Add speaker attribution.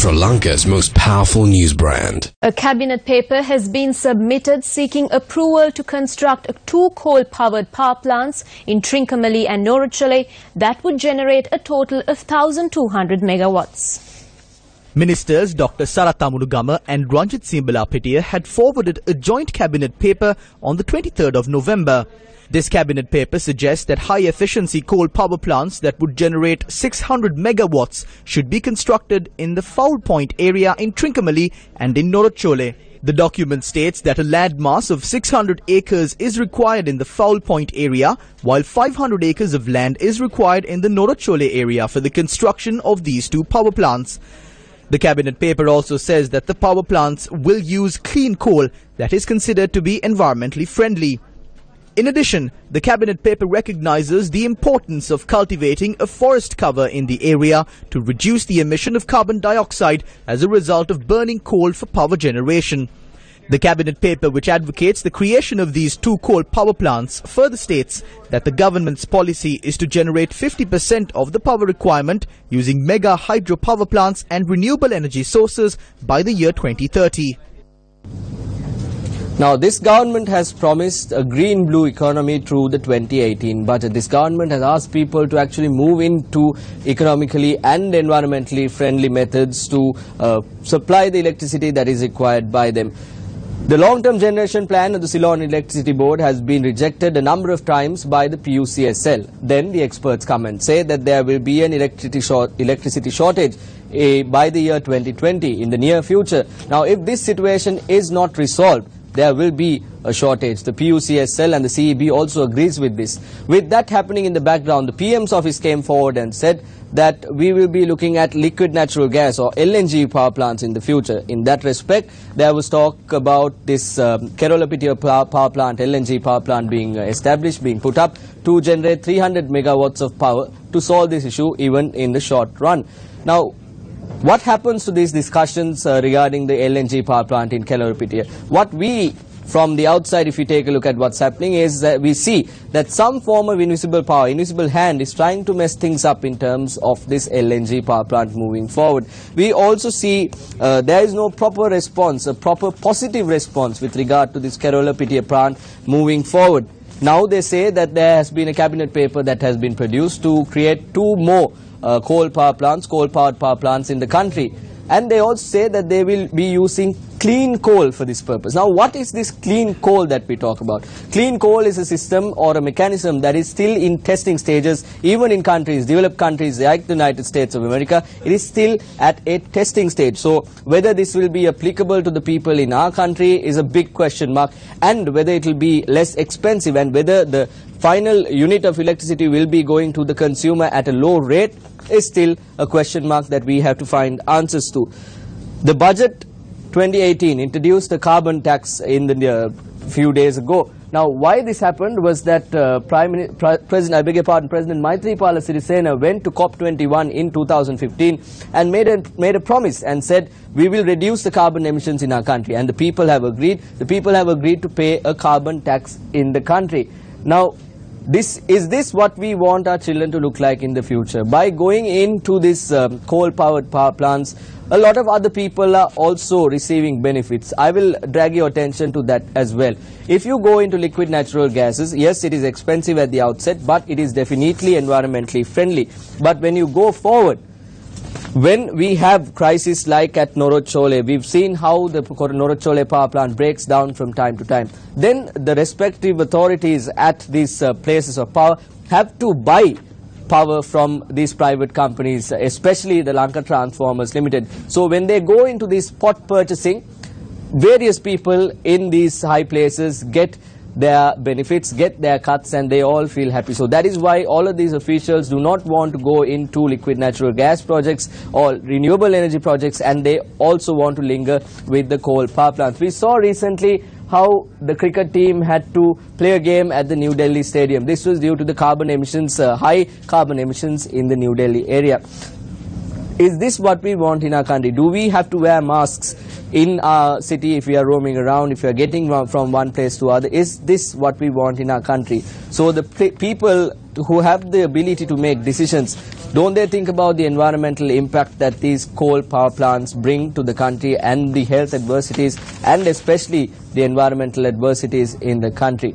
Speaker 1: Sri Lanka's most powerful news brand.
Speaker 2: A cabinet paper has been submitted seeking approval to construct two coal-powered power plants in Trincomalee and Norachole that would generate a total of 1,200 megawatts.
Speaker 3: Ministers Dr. Saratha Munugama and Ranjit Simbala had forwarded a joint cabinet paper on the 23rd of November. This cabinet paper suggests that high-efficiency coal power plants that would generate 600 megawatts should be constructed in the Foul Point area in Trincomalee and in Norachole. The document states that a landmass of 600 acres is required in the Foul Point area, while 500 acres of land is required in the Norachole area for the construction of these two power plants. The cabinet paper also says that the power plants will use clean coal that is considered to be environmentally friendly. In addition, the cabinet paper recognizes the importance of cultivating a forest cover in the area to reduce the emission of carbon dioxide as a result of burning coal for power generation. The cabinet paper, which advocates the creation of these two coal power plants, further states that the government's policy is to generate 50% of the power requirement using mega hydropower plants and renewable energy sources by the year 2030.
Speaker 4: Now, this government has promised a green-blue economy through the 2018 budget. This government has asked people to actually move into economically and environmentally friendly methods to supply the electricity that is required by them. The long-term generation plan of the Ceylon Electricity Board has been rejected a number of times by the PUCSL. Then the experts come and say that there will be an electricity shortage by the year 2020 in the near future. Now, if this situation is not resolved, there will be a shortage. The PUCSL and the CEB also agrees with this. With that happening in the background, the PM's office came forward and said that we will be looking at liquid natural gas or LNG power plants in the future. In that respect, there was talk about this Kerolapitiya power plant, LNG power plant being established, being put up to generate 300 megawatts of power to solve this issue even in the short run. Now, what happens to these discussions regarding the LNG power plant in Kerolapitiya? What we, from the outside, if you take a look at what's happening, is that we see that some form of invisible power, invisible hand is trying to mess things up in terms of this LNG power plant moving forward. We also see there is no proper response, a proper positive response with regard to this Kerolapitiya plant moving forward. Now they say that there has been a cabinet paper that has been produced to create two more coal-powered power plants in the country. And they also say that they will be using clean coal for this purpose. Now, what is this clean coal that we talk about? Clean coal is a system or a mechanism that is still in testing stages, even in countries, developed countries like the United States of America. It is still at a testing stage. So, whether this will be applicable to the people in our country is a big question mark, and whether it will be less expensive and whether the final unit of electricity will be going to the consumer at a low rate is still a question mark that we have to find answers to. The budget 2018 introduced a carbon tax in the few days ago. Now, why this happened was that President Maithripala Sirisena went to COP21 in 2015 and made a promise and said we will reduce the carbon emissions in our country, and the people have agreed. The people have agreed to pay a carbon tax in the country. Now, is this what we want our children to look like in the future? By going into these coal-powered power plants, a lot of other people are also receiving benefits. I will drag your attention to that as well. If you go into liquid natural gases, yes, it is expensive at the outset, but it is definitely environmentally friendly. But when you go forward, when we have crises like at Norachole, we've seen how the Norachole power plant breaks down from time to time. Then the respective authorities at these places of power have to buy power from these private companies, especially the Lanka Transformers Limited. So when they go into this spot purchasing, various people in these high places get their benefits, get their cuts, and they all feel happy. So that is why all of these officials do not want to go into liquid natural gas projects or renewable energy projects, and they also want to linger with the coal power plants. We saw recently how the cricket team had to play a game at the New Delhi stadium. This was due to the carbon emissions, high carbon emissions in the New Delhi area. Is this what we want in our country? Do we have to wear masks in our city if we are roaming around, if we are getting from one place to other? Is this what we want in our country? So the people who have the ability to make decisions Don't they think about the environmental impact that these coal power plants bring to the country and the health adversities and especially the environmental adversities in the country?